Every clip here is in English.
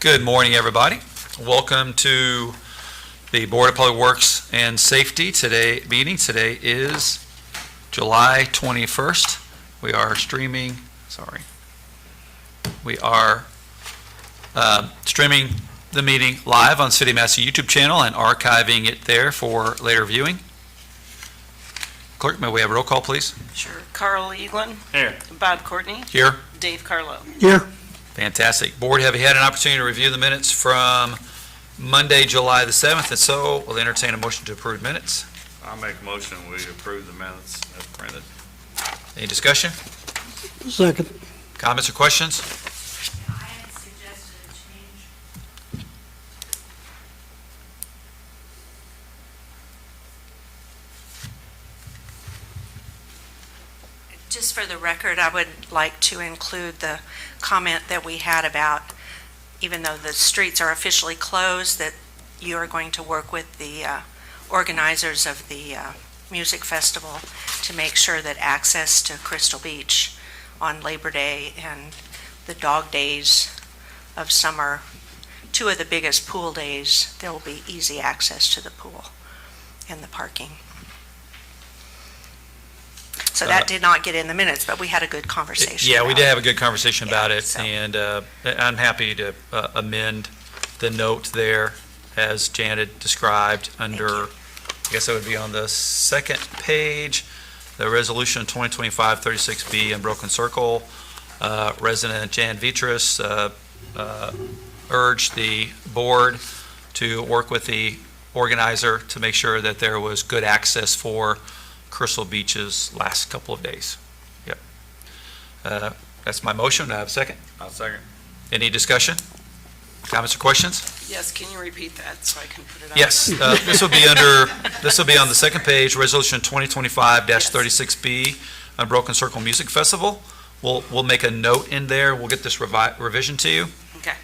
Good morning, everybody. Welcome to the Board of Public Works and Safety meeting. Today is July 21st. We are streaming the meeting live on City of Madison YouTube channel and archiving it there for later viewing. Clerk, may we have a roll call, please? Sure. Carl Eaglin. Here. Bob Courtney. Here. Dave Carlo. Here. Fantastic. Board, have you had an opportunity to review the minutes from Monday, July the 7th? And so we'll entertain a motion to approve minutes. I'll make a motion we approve the minutes as printed. Any discussion? Second. Comments or questions? I had suggested a change. Just for the record, I would like to include the comment that we had about, even though the streets are officially closed, that you are going to work with the organizers of the music festival to make sure that access to Crystal Beach on Labor Day and the dog days of summer, two of the biggest pool days, there will be easy access to the pool and the parking. So that did not get in the minutes, but we had a good conversation. Yeah, we about did it. have a good conversation about it, so. and I'm happy to amend the note there as Janet described under, I guess that would be on the second page, the resolution 2025-36B Unbroken Circle. Resident Jan Vitris urged the board to work with the organizer to make sure that there was good access for Crystal Beach's last couple of days. Yep. That's my motion. I have a second. I'll second. Any discussion? Comments or questions? Yes, can you repeat that so I can put it up? Yes, this will be on the second page, Resolution 2025-36B, Unbroken Circle Music Festival. We'll make a note in there. We'll get this revision to you. Okay.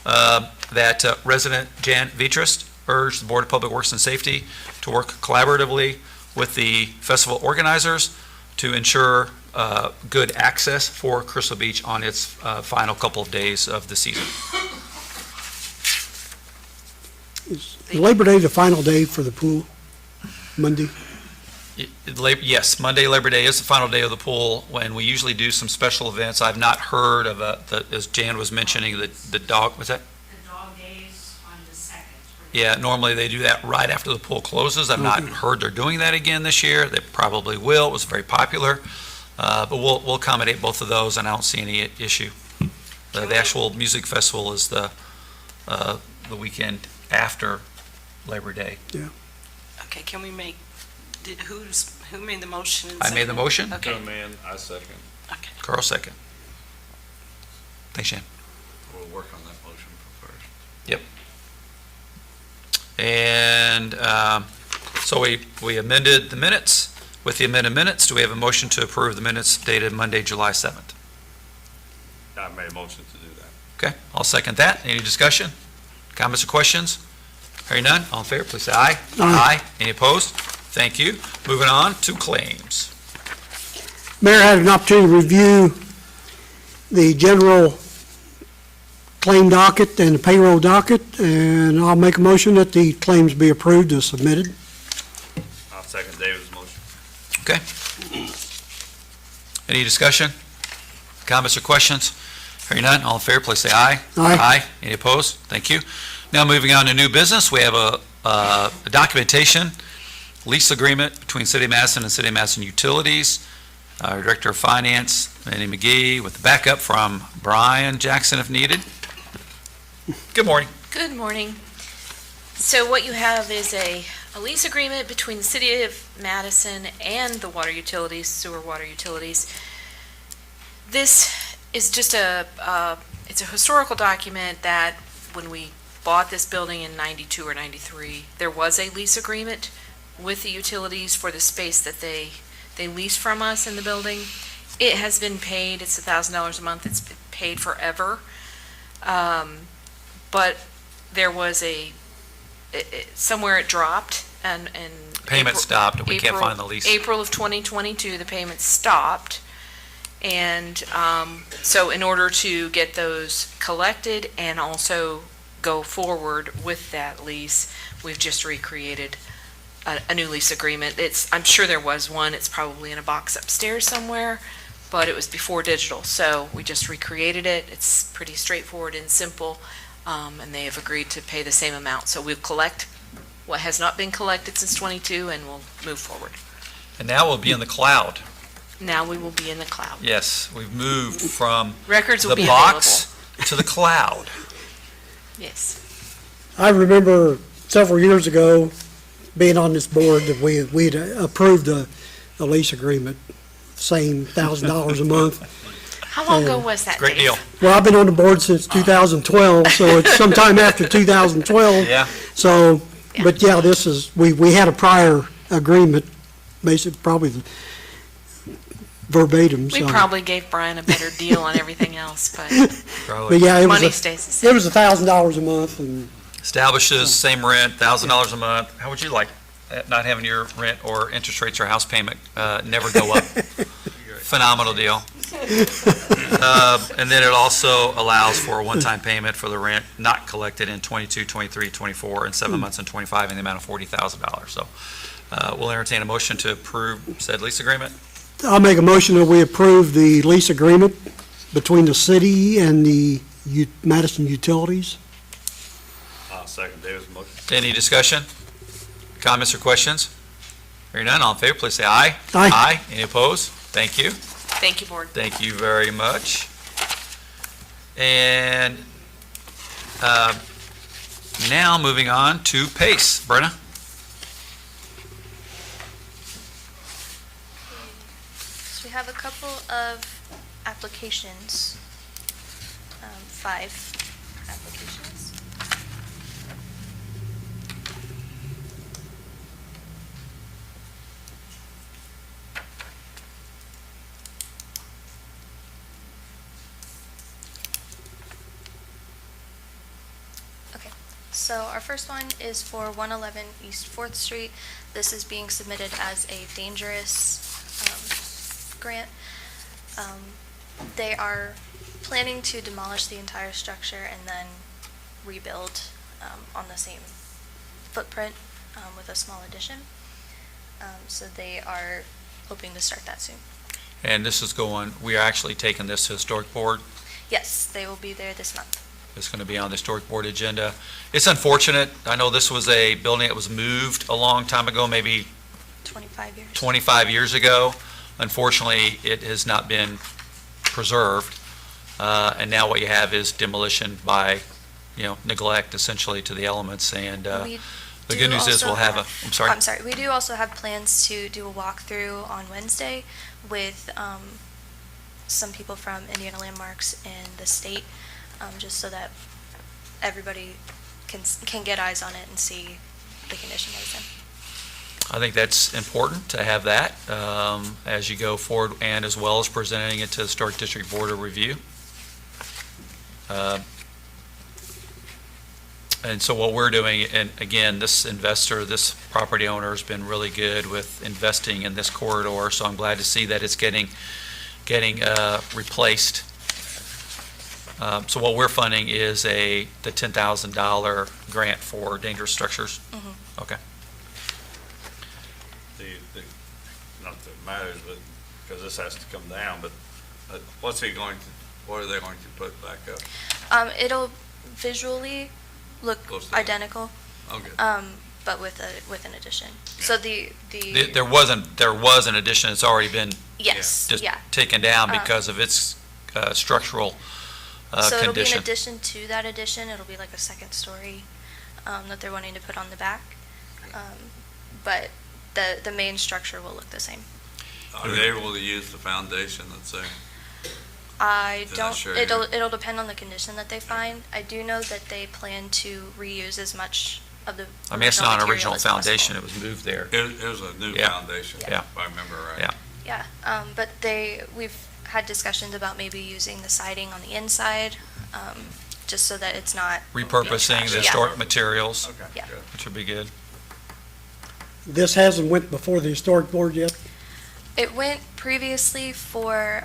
That resident Jan Vitris urged the Board of Public Works and Safety to work collaboratively with the festival organizers to ensure good access for Crystal Beach on its final couple of days of the season. Is Labor Day the final day for the pool? Monday? Yes, Monday, Labor Day is the final day of the pool, when we usually do some special events. I've not heard of, as Jan was mentioning, the dog, what's that? The dog days on the 2nd. Yeah, normally they do that right after the pool closes. I've not heard they're doing that again this year. They probably will. It was very popular. But we'll accommodate both of those, and I don't see any issue. The actual music festival is the weekend after Labor Day. Okay, can we make, who made the motion? And I made the second? motion. Okay. Come in, I second. Okay. Carl second. Thanks, Jan. We'll work on that motion first. And so we amended the minutes. With the amended minutes, do we have a motion to approve the minutes dated Monday, July 7th? I made a motion to do that. Okay, I'll second that. Any discussion? Comments or questions? Hearing none, all in favor, please say aye. Aye. Any opposed? Thank you. Moving on to claims. Mayor had an opportunity to review the general claim docket and the payroll docket, and I'll make a motion that the claims be approved as submitted. I'll second David's motion. Okay. Any discussion? Comments or questions? Hearing none, all in favor, please say aye. Aye. Any opposed? Thank you. Now moving on to new business, we have a documentation lease agreement between City of Madison and City of Madison Utilities. Our Director of Finance, Manny McGee, with the backup from Brian Jackson if needed. Good morning. Good morning. So what you have is a lease agreement between the City of Madison and the water utilities, sewer water utilities. This is just it's a historical document that when we bought this building in 92 or 93, there was a lease agreement with the utilities for the space that they leased from us in the building. It has been paid. It's $1,000 a month. It's been paid forever. But there was somewhere it dropped, and Payment stopped, and we can't find the lease. April of 2022, the payment stopped, And so in order to get those collected and also go forward with that lease, we've just recreated a new lease agreement. I'm sure there was one, it's probably in a box upstairs somewhere, but it was before digital, so we just recreated it. It's pretty straightforward and simple, and they have agreed to pay the same amount. So we'll collect what has not been collected since '22, and we'll move forward. And now we'll be in the cloud. Now we will be in the cloud. Yes, we've moved from Records will the be box to the cloud. available. Yes. I remember several years ago, being on this board, that we'd approved a lease agreement, same $1,000 a month. How long ago was that, Great Dave? deal. Well, I've been on the board since 2012, so it's sometime after 2012. Yeah. So, but yeah, this is, we had a prior agreement, basically probably verbatim, We so. probably gave Brian a better deal on everything else, but But yeah, it money was, stays the same. it was $1,000 a month, and Establishes same rent, $1,000 a month. How would you like not having your rent or interest rates or house payment never go up? Phenomenal deal. And then it also allows for a one-time payment for the rent not collected in 22, 23, 24, and 7 months in 25 in the amount of $40,000. So we'll entertain a motion to approve said lease agreement. I'll make a motion that we approve the lease agreement between the city and the Madison Utilities. I'll second David's motion. Any discussion? Comments or questions? Hearing none, all in favor, please say aye. Aye. Aye. Any opposed? Thank you. Thank you, board. Thank you very much. And now moving on to PACE. Brenna? So we have a couple of applications, 5 applications. Okay, so our first one is for 111 East 4th Street. This is being submitted as a dangerous grant. They are planning to demolish the entire structure and then rebuild on the same footprint with a small addition. So they are hoping to start that soon. And this is going, we are actually taking this to Historic Board. Yes, they will be there this month. It's going to be on the Historic Board agenda. It's unfortunate. I know this was a building that was moved a long time ago, maybe 25 years. 25 years ago. Unfortunately, it has not been preserved. And now what you have is demolition by, neglect essentially to the elements. And We the do good news is also we'll have a, I'm sorry. I'm sorry. We do also have plans to do a walkthrough on Wednesday with some people from Indiana Landmarks and the state, just so that everybody can get eyes on it and see the condition that it's in. I think that's important to have that as you go forward, and as well as presenting it to the Historic District Board of Review. And so what we're doing, and again, this investor, this property owner has been really good with investing in this corridor, so I'm glad to see that it's getting replaced. So what we're funding is the $10,000 grant for dangerous structures. Mhm. Okay. Not that it matters, but, because this has to come down, but what are they going to put back up? It'll visually look Close to identical, Okay. but with an addition. So the There was an addition that's already been yes, just yeah. taken down because of its structural So it'll be in condition. addition to that addition, it'll be like a second story that they're wanting to put on the back. But the main structure will look the same. Are they able to use the foundation that's there? I Did I don't, share it'll depend on the condition that they find. I do know that they plan to reuse as much of the I mean, it's not an material original as possible. foundation, it was moved there. It was a new Yeah. foundation, Yeah. if I remember right. Yeah. Yeah, but we've had discussions about maybe using the siding on the inside, just so that it's not. Repurposing the Yeah. historic materials, Okay, Yeah. good. which would be good. This hasn't went before the Historic Board yet? It went previously for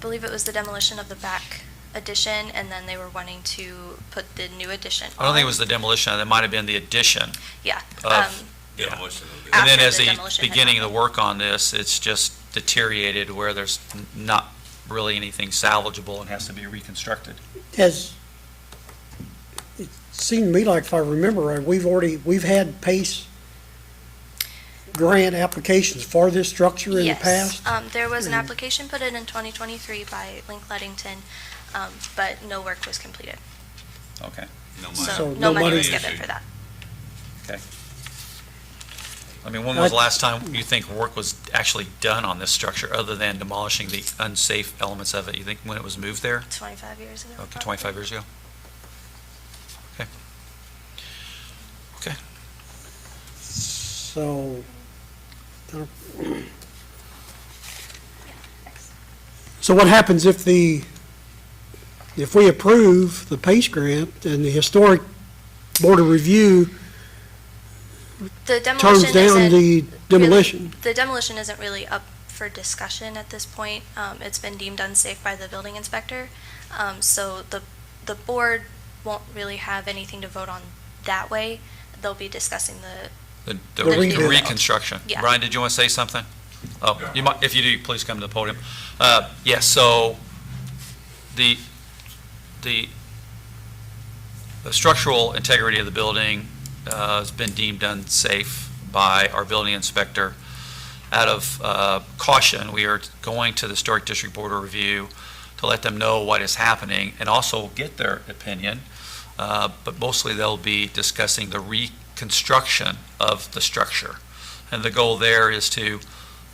believe it was the demolition of the back addition, and then they were wanting to put the new addition I don't think it on. was the demolition, it might have been the addition. Yeah. of- Yeah. Demolition of the- And then After as the the demolition had beginning of the happened. work on this, it's just deteriorated where there's not really anything salvageable and has to be reconstructed. It seemed to me like, if I remember right, we've had PACE grant applications for this structure in the Yes. past? There was an Mhm. application put in 2023 by Link Leadington, but no work was completed. Okay. No So money. So no money nobody- was given for that. I mean, when was the last time you think work was actually done on this structure, other than demolishing the unsafe elements of it? You think when it was moved there? 25 years ago. Okay, probably. 25 years ago? Okay. So, so what happens if we approve the PACE grant and the Historic Board of Review The turns demolition down isn't the demolition? The demolition isn't really up for discussion at this point. It's been deemed unsafe by the building inspector. So the board won't really have anything to vote on that way. They'll be discussing The The rebuild. reconstruction. Yeah. Brian, did you want to say something? Oh, you might, if you do, please come to the podium. Yes, so the structural integrity of the building has been deemed unsafe by our building inspector. Out of caution, we are going to the Historic District Board of Review to let them know what is happening and also get their opinion. But mostly they'll be discussing the reconstruction of the structure. And the goal there is to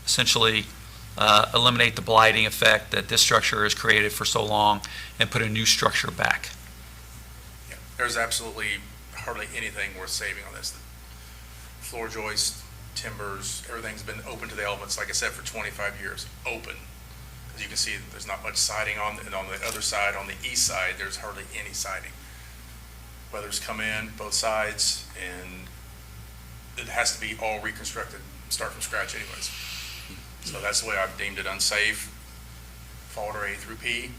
essentially eliminate the blighting effect that this structure has created for so long and put a new structure back. Yeah, there's absolutely hardly anything worth saving on this. Floor joists, timbers, everything's been open to the elements, like I said, for 25 years, open. As you can see, there's not much siding on, and on the other side, on the east side, there's hardly any siding. Weather's come in, both sides, and it has to be all reconstructed, start from scratch anyways. So that's the way I've deemed it unsafe, fall under A through P,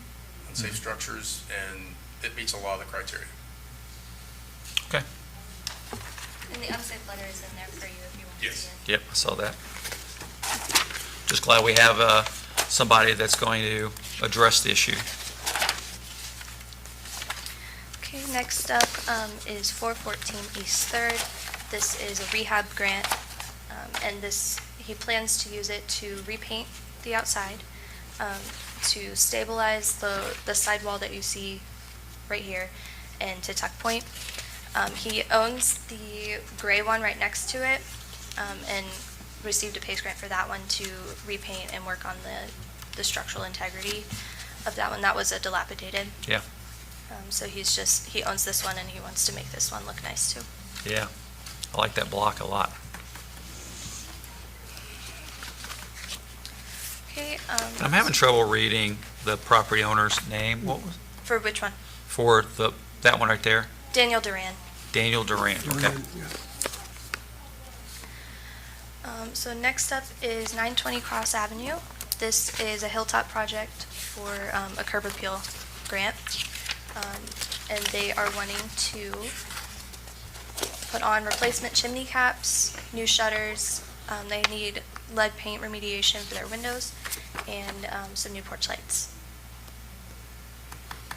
unsafe structures, and it meets a lot of the criteria. And the unsafe letter is in there for you if you want to Yes. see it. Yep, I saw that. Just glad we have somebody that's going to address the issue. Okay, next up is 414 East Third. This is a rehab grant, and he plans to use it to repaint the outside, to stabilize the sidewall that you see right here, and to tuck point. He owns the gray one right next to it, and received a PACE grant for that one to repaint and work on the structural integrity of that one. That was a dilapidated. Yeah. So he owns this one and he wants to make this one look nice too. Yeah, I like that block a lot. Okay, I'm having trouble reading the property owner's name. What was, for which one? for that one right there? Daniel Duran. Daniel Durant, okay. So next up is 920 Cross Avenue. This is a hilltop project for a curb appeal grant. And they are wanting to put on replacement chimney caps, new shutters. They need lead paint remediation for their windows and some new porch lights.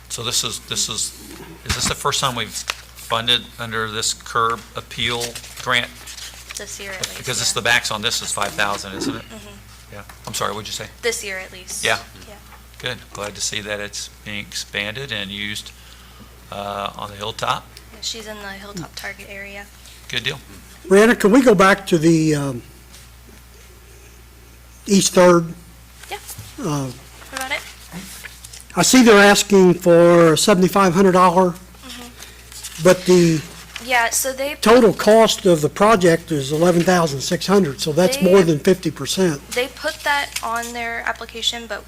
So is this the first time we've funded under this curb appeal grant? This year at least. Because it's yeah. the backs on this is 5,000, isn't it? Mhm. Yeah, I'm sorry, what'd you say? This year at least. Yeah. Yeah. Good, glad to see that it's being expanded and used on the hilltop. Yeah, she's in the hilltop target area. Good deal. Brianna, can we go back to the East Third? Yeah. Uh, What about it? I see they're asking for $7,500, but the Yeah, so they total cost of the project is $11,600, so that's more than 50%. They put that on their application, but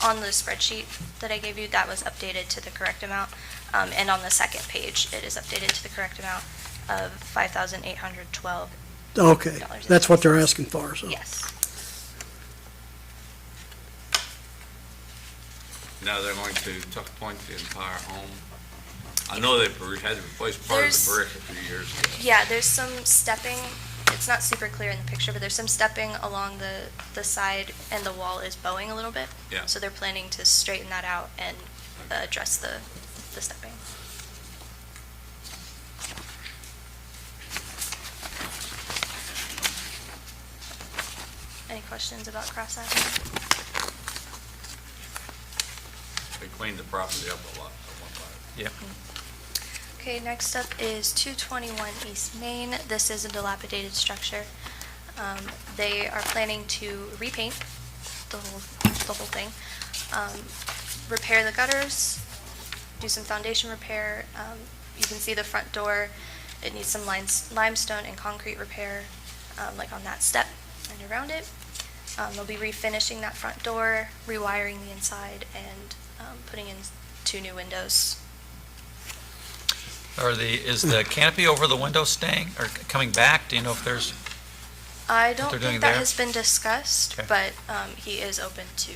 on the spreadsheet that I gave you, that was updated to the correct amount. And on the second page, it is updated to the correct amount of $5,812. Okay, that's what they're asking for, so. Yes. Now they're going to tuck point the entire home. I know they had to replace part of There's- the brick a few years ago. Yeah, there's some stepping. It's not super clear in the picture, but there's some stepping along the side, and the wall is bowing a little bit. Yeah. So they're planning to straighten that out and address the stepping. Any questions about Cross Avenue? They cleaned the property up a lot at one time. Okay, next up is 221 East Main. This is a dilapidated structure. They are planning to repaint the whole thing, repair the gutters, do some foundation repair. You can see the front door. It needs some limestone and concrete repair, like on that step and around it. They'll be refinishing that front door, rewiring the inside, and putting in 2 new windows. Is the canopy over the window staying or coming back? Do you know if there's, I don't they're doing think that there? has been discussed, Okay. but he is open to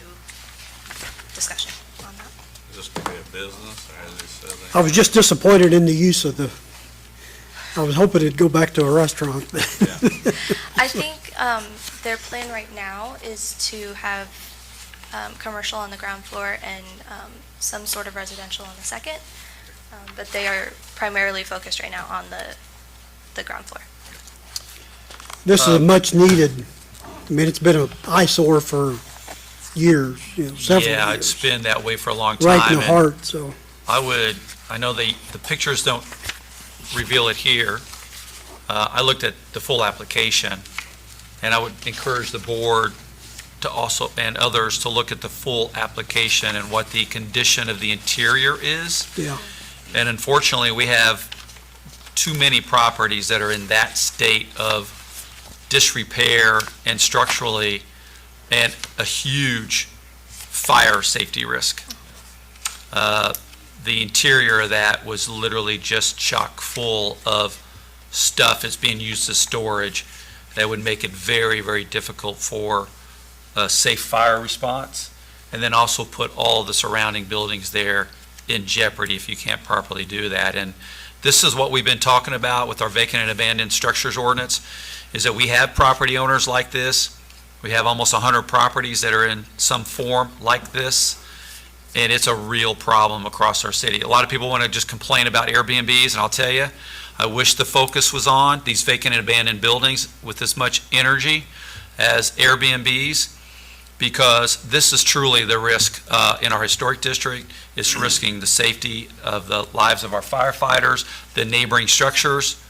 discussion on that. Is this going to be a business, or as they said? I was just disappointed in the use of I was hoping it'd go back to a restaurant. I think their plan right now is to have commercial on the ground floor and some sort of residential on the second, but they are primarily focused right now on the ground floor. This is a much needed, I mean, it's been an eyesore for years, several yeah, it's years. been that way for a long time. Right in the and heart, so. I know the pictures don't reveal it here. I looked at the full application, and I would encourage the board to also, and others, to look at the full application and what the condition of the interior is. Yeah. And unfortunately, we have too many properties that are in that state of disrepair and structurally, and a huge fire safety risk. The interior of that was literally just chock full of stuff that's being used as storage that would make it very, very difficult for a safe fire response, and then also put all the surrounding buildings there in jeopardy if you can't properly do that. And this is what we've been talking about with our vacant and abandoned structures ordinance, is that we have property owners like this. We have almost 100 properties that are in some form like this, and it's a real problem across our city. A lot of people want to just complain about Airbnbs, and I'll tell you, I wish the focus was on these vacant and abandoned buildings with as much energy as Airbnbs, because this is truly the risk in our historic district. It's risking the safety of the lives of our firefighters, the neighboring structures,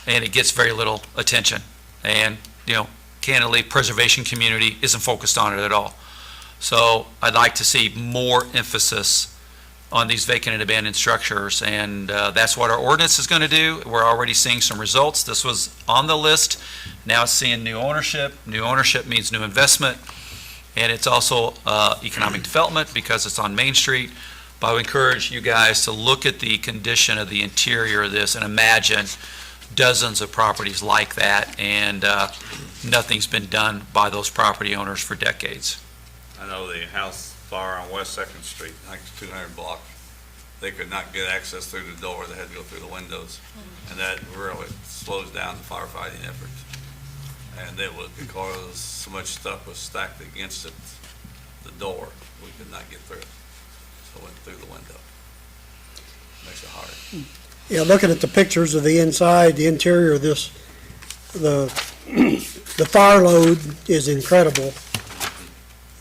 and it gets very little attention. And, candidly, preservation community isn't focused on it at all. So I'd like to see more emphasis on these vacant and abandoned structures, and that's what our ordinance is going to do. We're already seeing some results. This was on the list. Now it's seeing new ownership. New ownership means new investment, and it's also economic development because it's on Main Street. But I would encourage you guys to look at the condition of the interior of this and imagine dozens of properties like that, and nothing's been done by those property owners for decades. I know the house fire on West Second Street, I think it's 200 blocks. They could not get access through the door. They had to go through the windows. And that really slows down the firefighting efforts. And it was because so much stuff was stacked against it, the door. We could not get through it. So it went through the window. Makes it hard. Yeah, looking at the pictures of the inside, the interior of this, the fire load is incredible.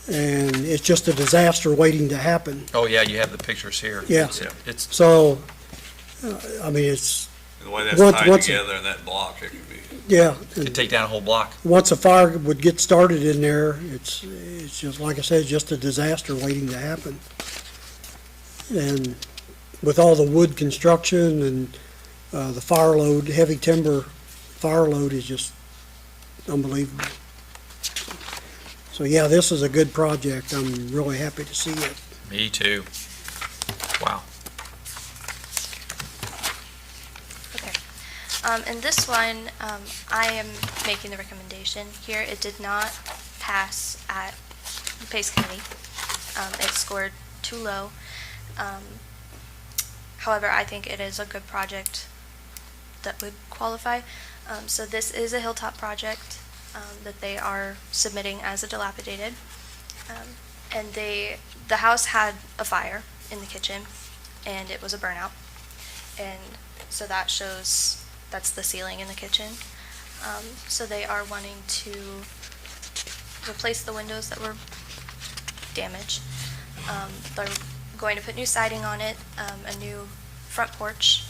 And it's just a disaster waiting to happen. Oh, yeah, you have the pictures here. Yeah. It's So, I mean, it's, And the way that's Once- tied once- together in that block, it could be, yeah. could take down a whole block. Once a fire would get started in there, it's just, like I said, it's just a disaster waiting to happen. And with all the wood construction and the fire load, heavy timber fire load is just unbelievable. So, yeah, this is a good project. I'm really happy to see it. Me too. Wow. Okay. And this one, I am making the recommendation here. It did not pass at Pace County. It scored too low. However, I think it is a good project that would qualify. So this is a hilltop project that they are submitting as a dilapidated. And the house had a fire in the kitchen, and it was a burnout. And so that shows, that's the ceiling in the kitchen. So they are wanting to replace the windows that were damaged. They're going to put new siding on it, a new front porch,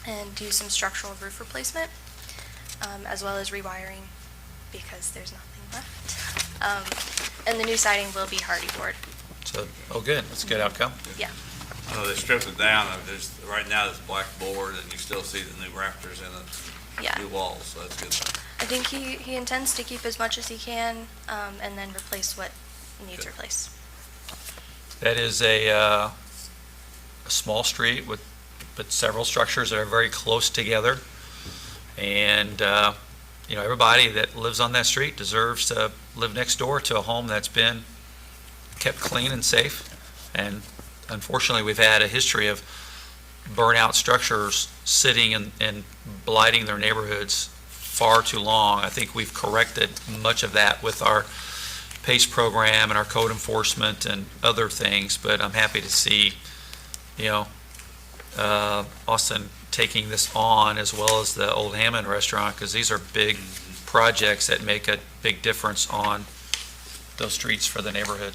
and do some structural roof replacement, as well as rewiring, because there's nothing left. And the new siding will be hardy board. So, oh, good, that's a good outcome. Yeah. I know they stripped it down, right now there's black board, and you still see the new rafters in it, Yeah. new walls, so that's good. I think he intends to keep as much as he can, and then replace what needs Good. replaced. That is a small street but several structures that are very close together. And, everybody that lives on that street deserves to live next door to a home that's been kept clean and safe. And unfortunately, we've had a history of burnout structures sitting and blighting their neighborhoods far too long. I think we've corrected much of that with our PACE program and our code enforcement and other things, but I'm happy to see, Austin taking this on, as well as the Old Hammond Restaurant, because these are big projects that make a big difference on those streets for the neighborhood.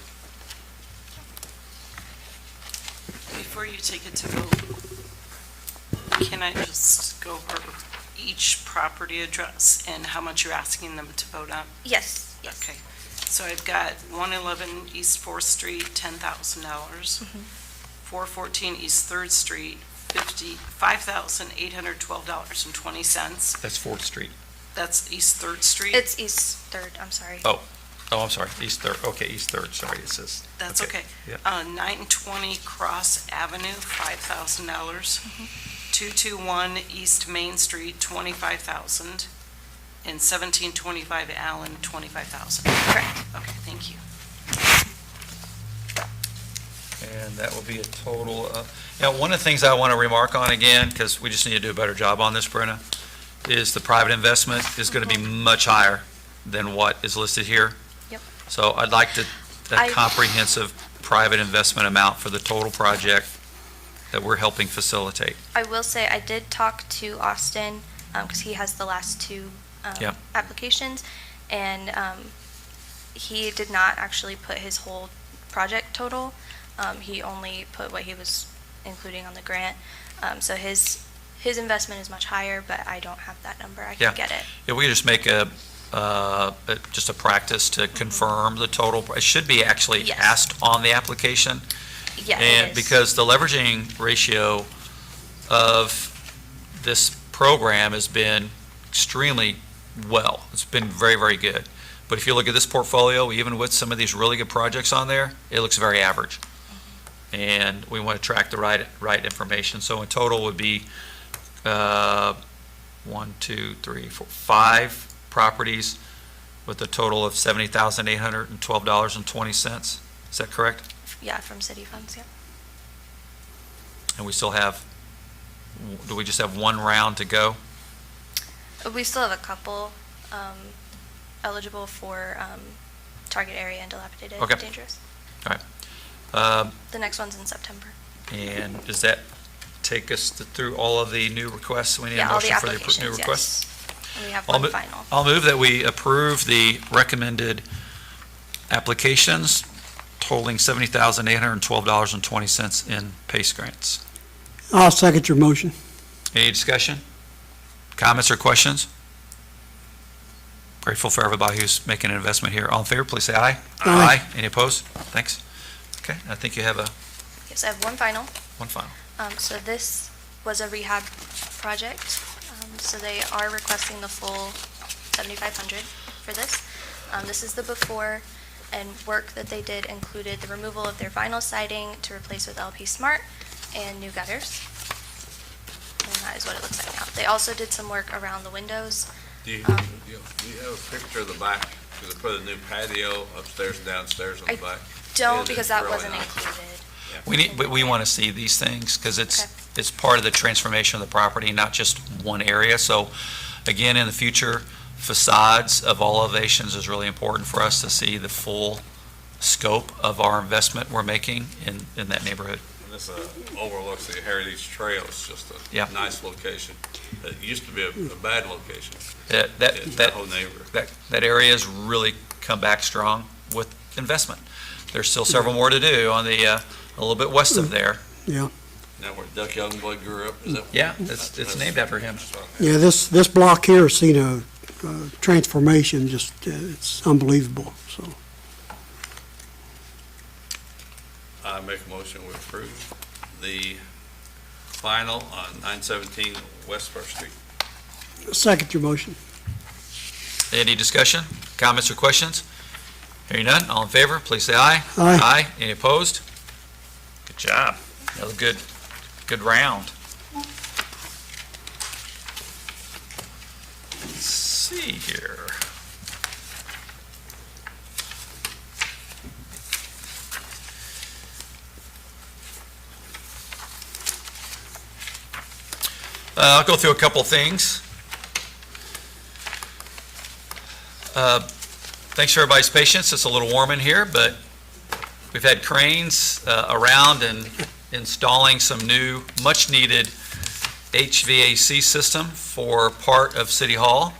Before you take it to vote, can I just go over each property address and how much you're asking them to vote on? Yes, yes. Okay, so I've got 111 East 4th Street, $10,000. 414 East 3rd Street, $5,812.20. That's 4th Street. That's East 3rd Street? It's East Third, I'm sorry. Oh, I'm sorry, East 3rd, okay, East 3rd, sorry, it says. That's okay. Yeah. 920 Cross Avenue, $5,000. 221 East Main Street, $25,000. And 1725 Allen, $25,000. Correct. Okay, thank you. And that will be a total of, one of the things I want to remark on again, because we just need to do a better job on this, Brenna, is the private investment is going to be much higher than what is listed here. Yep. So I'd like a I- comprehensive private investment amount for the total project that we're helping facilitate. I will say, I did talk to Austin, because he has the last two Yep. applications, and he did not actually put his whole project total. He only put what he was including on the grant. So his investment is much higher, but I don't have that number. I Yeah. can get it. If we could just make just a practice to confirm the total, it should be actually Yes. asked on the application. Yeah, And it is. because the leveraging ratio of this program has been extremely well. It's been very, very good. But if you look at this portfolio, even with some of these really good projects on there, it looks very average. And we want to track the right information. So in total would be 5 properties with a total of $70,812.20. Is that correct? Yeah, from city funds, yeah. And we still have, do we just have one round to go? We still have a couple eligible for target area and dilapidated, Okay. dangerous. Um, The next one's in September. And does that take us through all of the new requests? We need a Yeah, all the motion for the new applications, requests? yes. And we have I'll one mo- final. I'll move that we approve the recommended applications totaling $70,812.20 in PACE grants. I'll second your motion. Any discussion? Comments or questions? Grateful for everybody who's making an investment here. All in favor, please say aye. Aye. Any opposed? Thanks. Okay, I think you have Yes, I have one final. one final. So this was a rehab project. So they are requesting the full $7,500 for this. This is the before, and work that they did included the removal of their vinyl siding to replace with LP Smart and new gutters. And that is what it looks like now. They also did some work around the windows. Do you have a picture of the back? Because they put a new patio upstairs and downstairs on the back. don't Is because that really wasn't nice. included. We want to see these things because Okay. it's part of the transformation of the property, not just one area. So again, in the future, facades of all elevations is really important for us to see the full scope of our investment we're making in that neighborhood. And this overlooks the Heritage Trail. It's just Yeah. a nice location. It used to be a bad location. That That whole neighborhood. that area has really come back strong with investment. There's still several more to do on the, a little bit west of there. Now where Duck Youngblood grew up, is that? Yeah, it's named after him. Yeah, this block here has seen a transformation, just, it's unbelievable, so. I make a motion we approve the final on 917 West First Street. Second your motion. Any discussion, comments, or questions? Hearing none, all in favor, please say aye. Aye. Aye. Any opposed? Good job. That was good round. Let's see here. I'll go through a couple things. Thanks for everybody's patience. It's a little warm in here, but we've had cranes around and installing some new, much-needed HVAC system for part of City Hall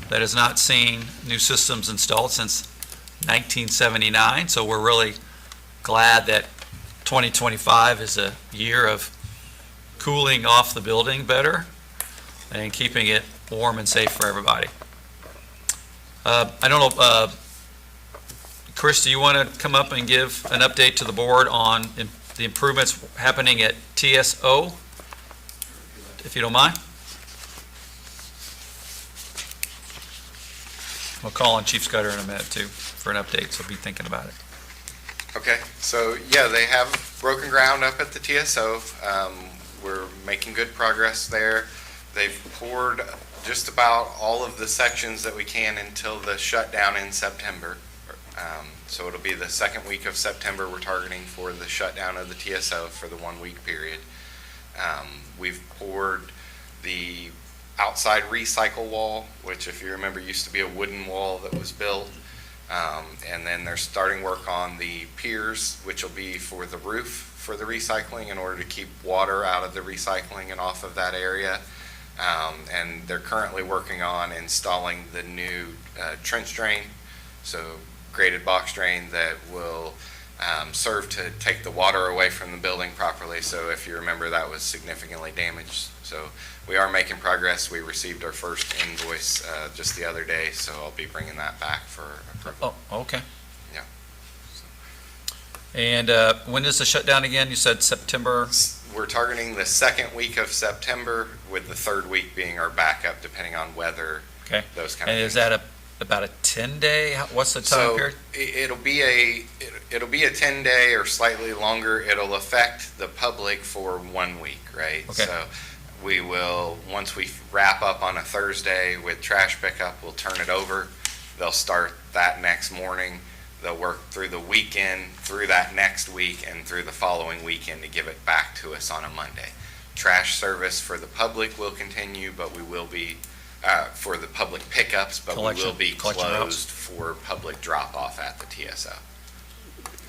that has not seen new systems installed since 1979. So we're really glad that 2025 is a year of cooling off the building better and keeping it warm and safe for everybody. I don't know, Chris, do you want to come up and give an update to the board on the improvements happening at TSO, if you don't mind? We'll call on Chief Scudder in a minute too for an update, so be thinking about it. Okay, so yeah, they have broken ground up at the TSO. We're making good progress there. They've poured just about all of the sections that we can until the shutdown in September. So it'll be the second week of September we're targeting for the shutdown of the TSO for the 1 week period. We've poured the outside recycle wall, which if you remember used to be a wooden wall that was built. And then they're starting work on the piers, which will be for the roof for the recycling in order to keep water out of the recycling and off of that area. And they're currently working on installing the new trench drain, so graded box drain that will serve to take the water away from the building properly. So if you remember, that was significantly damaged. So we are making progress. We received our first invoice just the other day, so I'll be bringing that back for approval. Oh, okay. Yeah. And when is the shutdown again? You said September? We're targeting the second week of September, with the third week being our backup, depending on weather, Okay. those kind of And things. is that about a 10-day? What's the time period? It'll be a 10-day or slightly longer. It'll affect the public for 1 week, right? Okay. So we will, once we wrap up on a Thursday with trash pickup, we'll turn it over. They'll start that next morning. They'll work through the weekend, through that next week, and through the following weekend to give it back to us on a Monday. Trash service for the public will continue, but we will be, for the public pickups, but we will be Collection routes. closed for public drop-off at the TSO.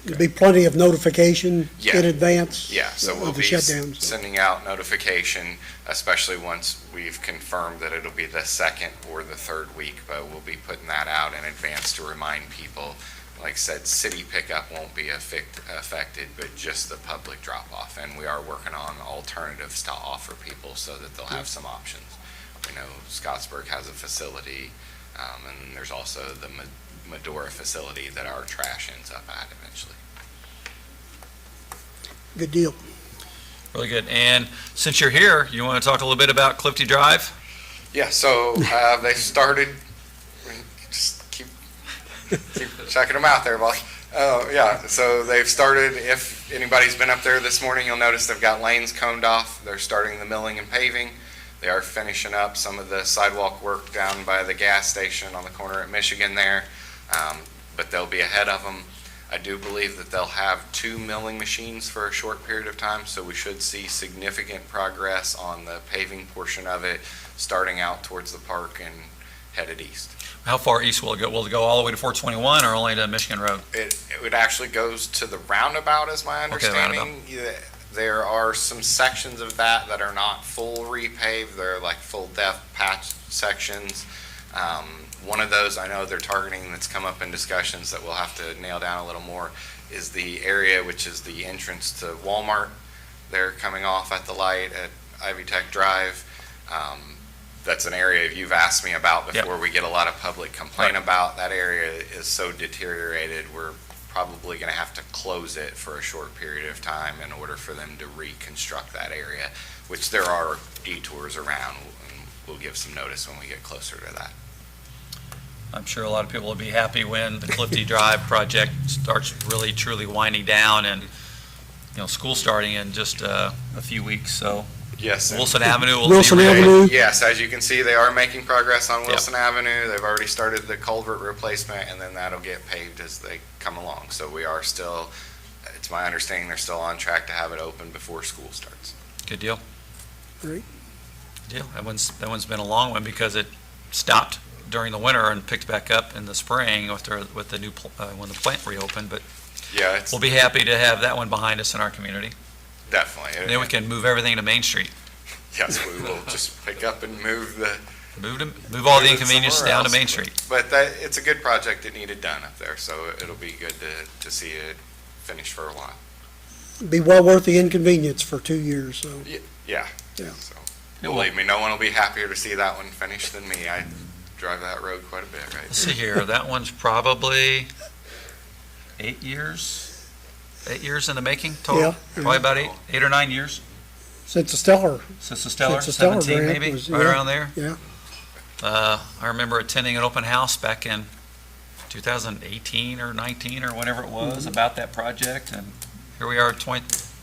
There'll be plenty of notification Yeah. in advance Yeah, so we'll of the be shutdowns. sending out notification, especially once we've confirmed that it'll be the second or the third week, but we'll be putting that out in advance to remind people. Like I said, city pickup won't be affected, but just the public drop-off. And we are working on alternatives to offer people so that they'll have some options. We know Scottsburg has a facility, and there's also the Medora facility that our trash ends up at eventually. Good deal. Really good. And since you're here, you want to talk a little bit about Clifty Drive? Yeah, so they started, just keep checking them out there, boss. Yeah, so they've started, if anybody's been up there this morning, you'll notice they've got lanes coned off. They're starting the milling and paving. They are finishing up some of the sidewalk work down by the gas station on the corner at Michigan there, but they'll be ahead of them. I do believe that they'll have 2 milling machines for a short period of time, so we should see significant progress on the paving portion of it, starting out towards the park and headed east. How far east will it go? Will it go all the way to 421 or only to Michigan Road? It actually goes to the roundabout, is my understanding. Yeah, there are some sections of that that are not full repaved. They're like full depth patch sections. One of those I know they're targeting that's come up in discussions that we'll have to nail down a little more is the area which is the entrance to Walmart. They're coming off at the light at Ivy Tech Drive. That's an area you've asked me about before. We get a lot of public complaint about. That area is so deteriorated, we're probably going to have to close it for a short period of time in order for them to reconstruct that area, which there are detours around, and we'll give some notice when we get closer to that. I'm sure a lot of people will be happy when the Clifty Drive project starts really truly winding down and, school starting in just a few weeks, so. Yes. Wilson Avenue will Wilson be Avenue. Yes, as you can see, they are making progress on Wilson Avenue. They've already started the culvert replacement, and then that'll get paved as they come along. So we are still, it's my understanding, they're still on track to have it open before school starts. Good deal. Great. Good deal. That one's been a long one because it stopped during the winter and picked back up in the spring with the new, when the plant reopened, but Yeah, it's we'll be happy to have that one behind us in our community. definitely. And then we can move everything to Main Street. Yes, we will just pick up and move the. Move all the Move it inconvenience somewhere down to else. Main Street. But it's a good project that needed done up there, so it'll be good to see it finished for a while. Be well worth the inconvenience for 2 years, so. Yeah. Yeah. So, It will. believe me, no one will be happier to see that one finished than me. I drive that road quite a bit, right? Let's see here, that one's probably 8 years in the making total? Yeah. Probably about 8 or 9 years Since the Stellar, since the Stellar, Since the Stellar 17 grant maybe, was- right yeah. around there. yeah. I remember attending an open house back in 2018 or 19 or whatever it was about that project, and here we are,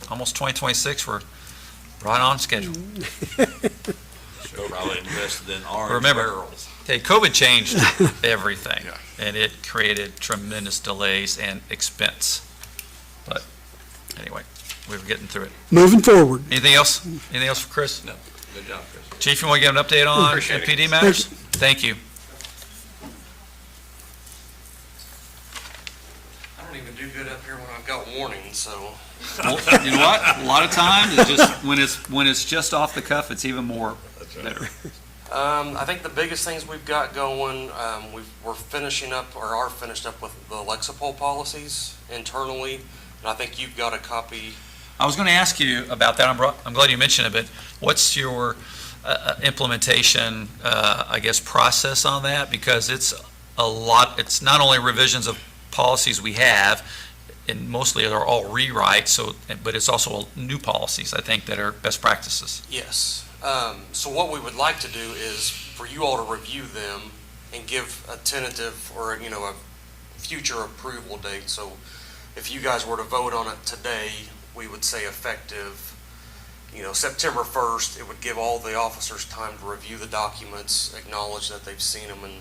almost 2026, we're right on schedule. Should probably invested in orange Remember- barrels. Hey, COVID changed everything, Yeah. and it created tremendous delays and expense. But anyway, we were getting through it. Moving forward. Anything else? Anything else for Chris? No, good job, Chris. Chief, you want to give an update on Appreciate it. MPD matters? Thank you. I don't even do good up here when I've got warnings, so. Well, you know what? A lot of times, it's just, when it's just off the cuff, it's even more better. I think the biggest things we've got going, we're finishing up, or are finished up with the Lexipol policies internally, and I think you've got a copy. I was going to ask you about that. I'm glad you mentioned it, but what's your implementation, I guess, process on that? Because it's a lot, it's not only revisions of policies we have, and mostly they're all rewrites, so, but it's also new policies, I think, that are best practices. Yes. So what we would like to do is for you all to review them and give a tentative or, a future approval date. So if you guys were to vote on it today, we would say effective, September 1st. It would give all the officers time to review the documents, acknowledge that they've seen them and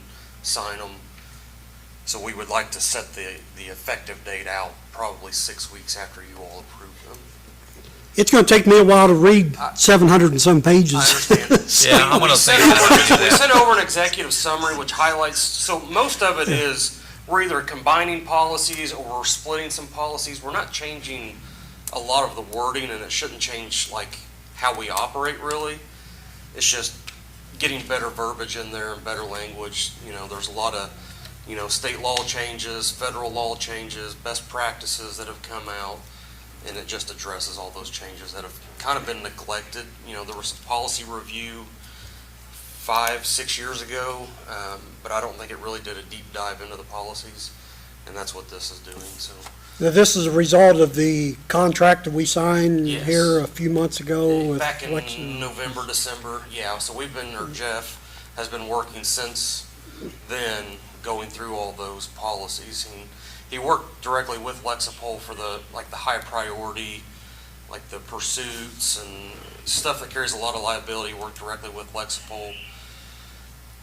sign them. So we would like to set the effective date out probably 6 weeks after you all approve them. It's going to take me a while to read 700 and some pages. I understand. Yeah, I'm going to think We that. sent over an executive summary which highlights, so most of it is, we're either combining policies or we're splitting some policies. We're not changing a lot of the wording, and it shouldn't change like how we operate really. It's just getting better verbiage in there and better language. There's a lot of, state law changes, federal law changes, best practices that have come out. And it just addresses all those changes that have kind of been neglected. There was a policy review 5-6 years ago, but I don't think it really did a deep dive into the policies, and that's what this is doing, so. Now, this is a result of the contract that we signed Yes. here a few months ago with Back in election. November, December, yeah, so Jeff has been working since then, going through all those policies. And he worked directly with Lexipol for the high priority, like the pursuits and stuff that carries a lot of liability. He worked directly with Lexipol.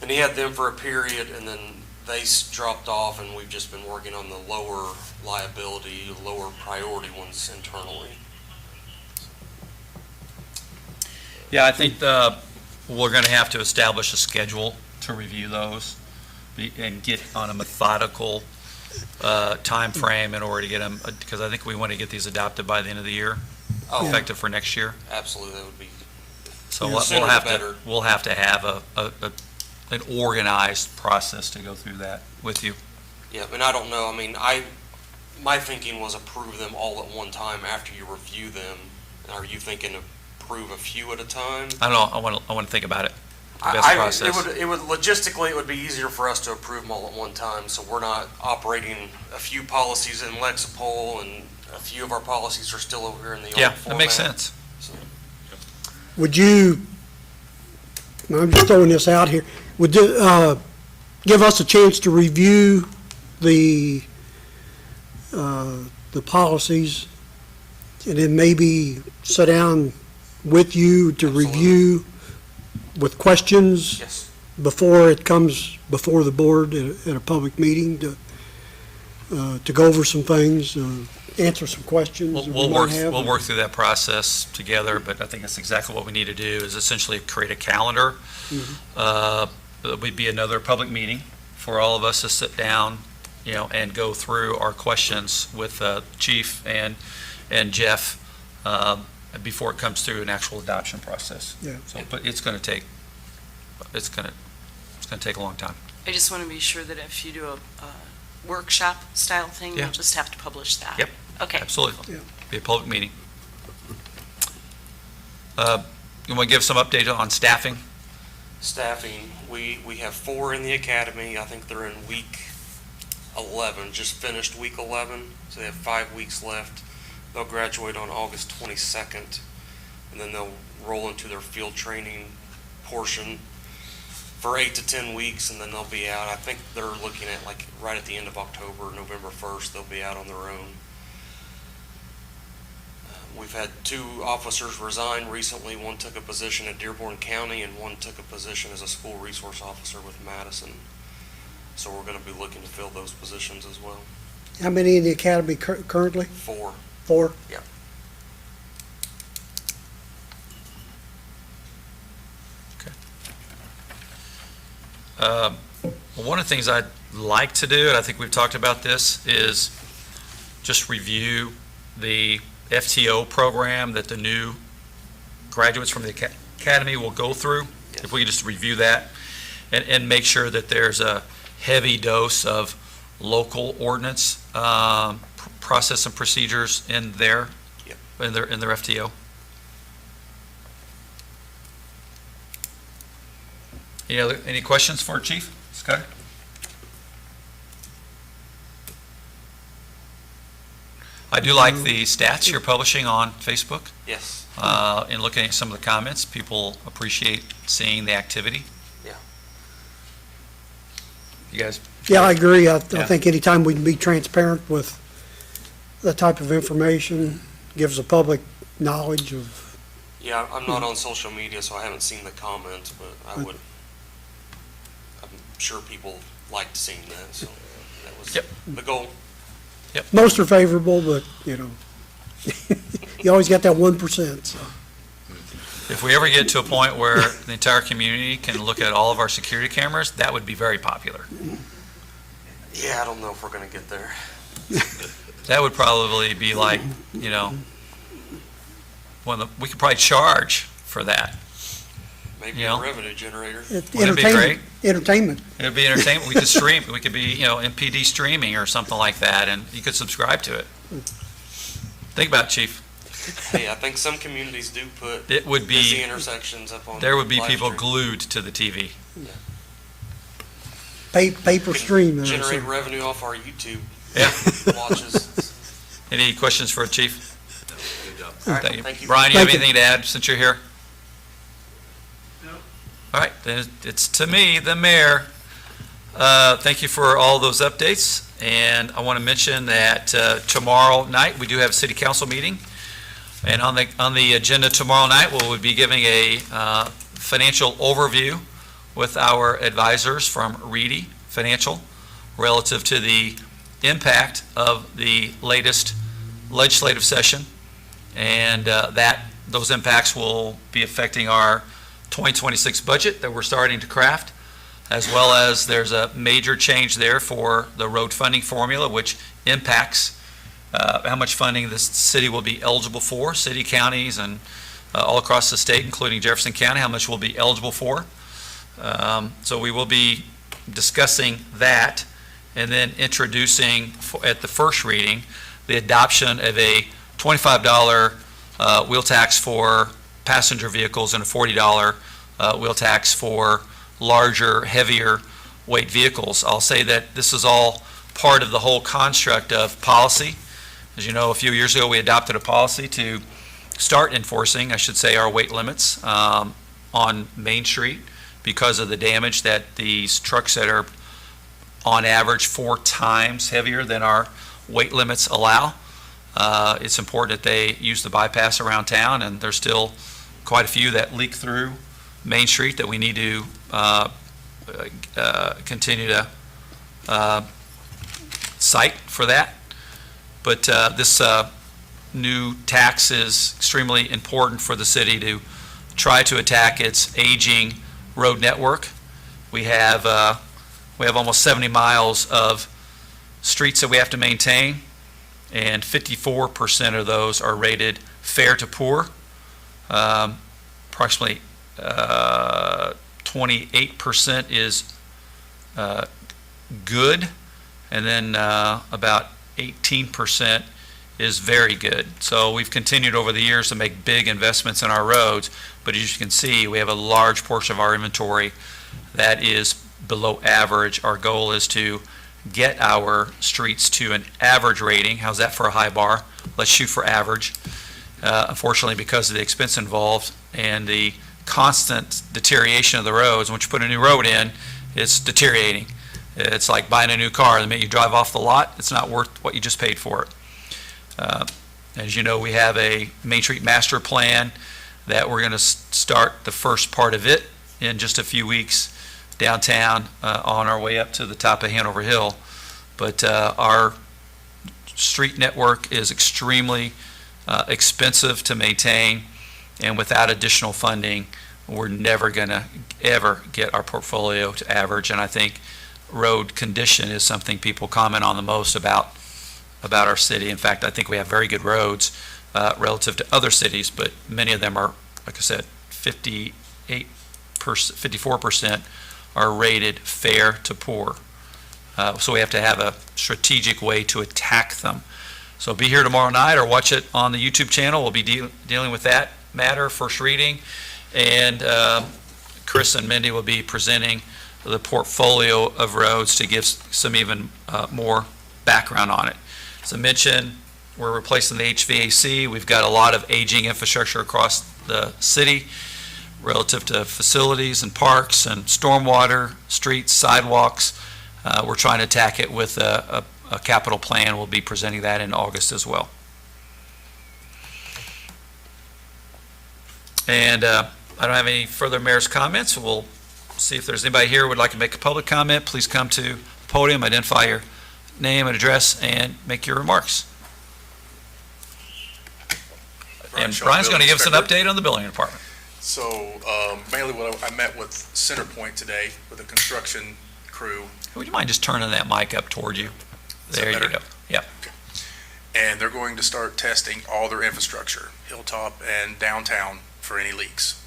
And he had them for a period, and then dropped off, and we've just been working on the lower liability, lower priority ones internally. Yeah, I think we're going to have to establish a schedule to review those and get on a methodical time frame in order to get them, because I think we want to get these adopted by the end of the year, effective for next year. Absolutely, that would be, So the we'll sooner the have better. we'll have to have an organized process to go through that with you. yeah, and I don't know, I mean, my thinking was approve them all at one time after you review them. Are you thinking approve a few at a time? I don't know, I want to think about it. The best process. It would logistically, it would be easier for us to approve them all at one time, so we're not operating a few policies in Lexipol and a few of our policies are still over here in the old Yeah, format. that makes sense. Would you, I'm just throwing this out here, would you give us a chance to review the policies and then maybe sit down with you to Absolutely. review with questions Yes, before it comes before the board at a public meeting to go over some things, answer some questions that we might have? We'll work through that process together, but I think that's exactly what we need to do, is essentially create a calendar. It would be another public meeting for all of us to sit down, and go through our questions with Chief and Jeff before it comes through an actual adoption process. Yeah. So, but it's going to take a long time. I just want to be sure that if you do a workshop style thing, Yeah. you'll just have to publish that. Yep. Okay. Absolutely. Yeah. Be a public meeting. You want to give some update on staffing? staffing, we have 4 in the academy. I think they're in week 11, just finished week 11, so they have 5 weeks left. They'll graduate on August 22nd, and then they'll roll into their field training portion for 8 to 10 weeks, and then they'll be out. I think they're looking at like right at the end of October, November 1st, they'll be out on their own. We've had 2 officers resign recently. One took a position at Dearborn County, and one took a position as a school resource officer with Madison. So we're going to be looking to fill those positions as well. How many in the academy currently? 4. 4? Yep. One of the things I'd like to do, and I think we've talked about this, is just review the FTO program that the new graduates from the academy will go through. Yes. If we could just review that and make sure that there's a heavy dose of local ordinance process and procedures in their Yep. in their FTO. Any questions for Chief Scudder? I do like the stats you're publishing on Facebook. Yes. In looking at some of the comments, people appreciate seeing the activity. Yeah. You guys? Yeah, I agree. I Yeah. think anytime we can be transparent with that type of information, gives the public knowledge of, Yeah, I'm not on social media, so I haven't seen the comments, but I'm sure people liked seeing that, so that was Yep. the goal. most are favorable, but, you always got that 1%, so. If we ever get to a point where the entire community can look at all of our security cameras, that would be very popular. Yeah, I don't know if we're going to get there. That would probably be like, we could probably charge for that. Maybe Yeah. a revenue generator. Wouldn't it be Entertainment. It'd be entertainment. We could stream, we could be, MPD streaming or something like that, and you could subscribe to it. Think about it, Chief. Hey, I think some communities do put It would busy be, intersections up on. there would be live people stream. glued to the TV. Paper stream. Generate revenue off our YouTube Yeah. watches. Any questions for Chief? Good job. All right, Thank you. thank you. Brian, you have Thank you. anything to add since you're here? No. All right, then it's to me, the mayor. Thank you for all those updates. And I want to mention that tomorrow night, we do have a city council meeting. And on the agenda tomorrow night, we'll be giving a financial overview with our advisors from Reedy Financial relative to the impact of the latest legislative session, and those impacts will be affecting our 2026 budget that we're starting to craft, as well as there's a major change there for the road funding formula, which impacts how much funding the city will be eligible for, city, counties, and all across the state, including Jefferson County, how much we'll be eligible for. So we will be discussing that, and then introducing at the first reading the adoption of a $25 wheel tax for passenger vehicles and a $40 wheel tax for larger, heavier weight vehicles. I'll say that this is all part of the whole construct of policy. As you know, a few years ago, we adopted a policy to start enforcing, I should say, our weight limits on Main Street because of the damage that these trucks that are on average 4 times heavier than our weight limits allow. It's important that they use the bypass around town, and there's still quite a few that leak through Main Street that we need to continue to cite for that. But this new tax is extremely important for the city to try to attack its aging road network. We have almost 70 miles of streets that we have to maintain, and 54% of those are rated fair to poor. Approximately 28% is good, and then about 18% is very good. So we've continued over the years to make big investments in our roads, but as you can see, we have a large portion of our inventory that is below average. Our goal is to get our streets to an average rating. How's that for a high bar? Let's shoot for average. Unfortunately, because of the expense involved and the constant deterioration of the roads, once you put a new road in, it's deteriorating. It's like buying a new car. The minute you drive off the lot, it's not worth what you just paid for it. As you know, we have a Main Street Master Plan that we're going to start the first part of it in just a few weeks downtown on our way up to the top of Hanover Hill. But our street network is extremely expensive to maintain, and without additional funding, we're never going to ever get our portfolio to average. And I think road condition is something people comment on the most about our city. In fact, I think we have very good roads relative to other cities, but many of them are, like I said, 54% are rated fair to poor. So we have to have a strategic way to attack them. So be here tomorrow night or watch it on the YouTube channel. We'll be dealing with that matter, first reading. And Chris and Mindy will be presenting the portfolio of roads to give some even more background on it. As I mentioned, we're replacing the HVAC. We've got a lot of aging infrastructure across the city relative to facilities and parks and stormwater, streets, sidewalks. We're trying to attack it with a capital plan. We'll be presenting that in August as well. And I don't have any further mayor's comments. We'll see if there's anybody here who would like to make a public comment. Please come to the podium, identify your name and address, and make your remarks. And Brian's going to give us an update on the building department. So mainly I met with Centerpoint today with the construction crew. Would you mind just turning that mic up toward you? There you go. Yep. Okay. And they're going to start testing all their infrastructure, Hilltop and downtown, for any leaks.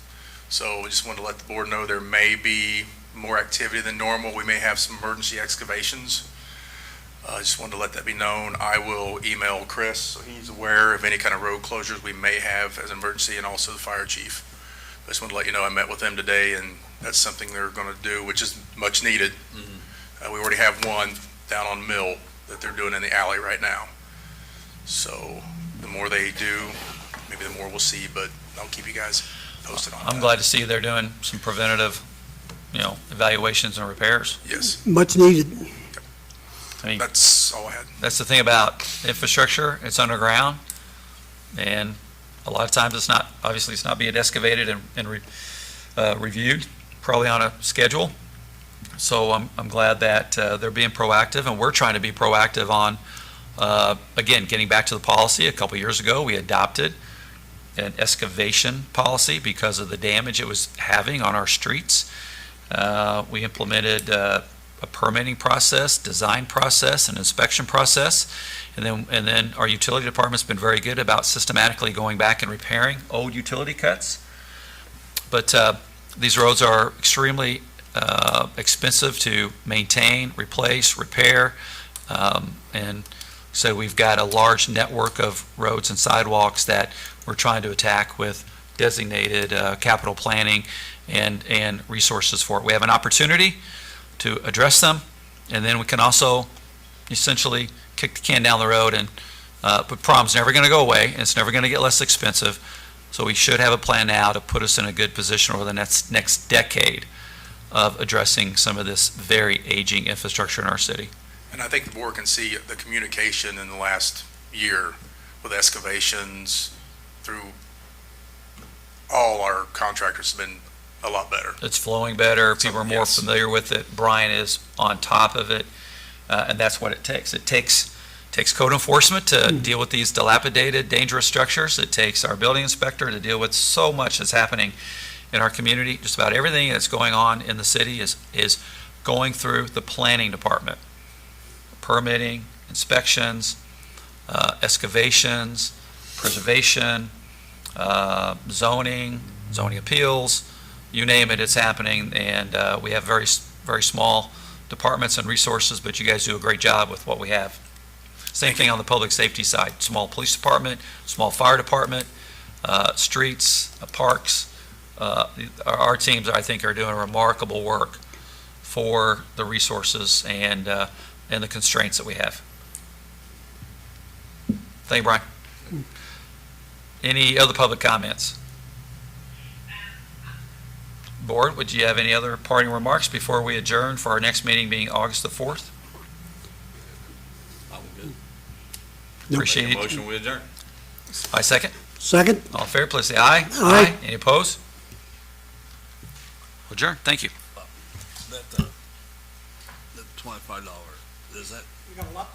So we just wanted to let the board know there may be more activity than normal. We may have some emergency excavations. I just wanted to let that be known. I will email Chris so he's aware of any kind of road closures we may have as an emergency, and also the fire chief. I just wanted to let you know I met with them today, and that's something they're going to do, which is much needed. We already have one down on Mill that they're doing in the alley right now. So the more they do, maybe the more we'll see, but I'll keep you guys posted on that. I'm glad to see they're doing some preventative, evaluations and repairs. Yes, Much needed. I mean, that's all I had. that's the thing about infrastructure. It's underground, and a lot of times it's not being excavated and reviewed, probably on a schedule. So I'm glad that they're being proactive, and we're trying to be proactive on, again, getting back to the policy. A couple years ago, we adopted an excavation policy because of the damage it was having on our streets. We implemented a permitting process, design process, and inspection process. And then our utility department's been very good about systematically going back and repairing old utility cuts. But these roads are extremely expensive to maintain, replace, repair. And so we've got a large network of roads and sidewalks that we're trying to attack with designated capital planning and resources for it. We have an opportunity to address them, and then we can also essentially kick the can down the road, and but problem's never going to go away, and it's never going to get less expensive. So we should have a plan now to put us in a good position over the next decade of addressing some of this very aging infrastructure in our city. And I think the board can see the communication in the last year with excavations through all our contractors has been a lot better. It's flowing better. People are more Yes. familiar with it. Brian is on top of it, and that's what it takes. It takes code enforcement to deal with these dilapidated, dangerous structures. It takes our building inspector to deal with so much that's happening in our community. Just about everything that's going on in the city is going through the planning department. Permitting, inspections, excavations, preservation, zoning appeals, you name it, it's happening. And we have very, very small departments and resources, but you guys do a great job with what we have. Same thing on the public safety side, small police department, small fire department, streets, parks. Our teams, I think, are doing remarkable work for the resources and the constraints that we have. Thank you, Brian. Any other public comments? Board, would you have any other parting remarks before we adjourn for our next meeting being August the 4th? I'm good. Appreciate Make a it. motion, we adjourn. I second. Second? All fair, please say aye. Aye. Any opposed? Adjourn. Thank you. That $25, is that? We got a lot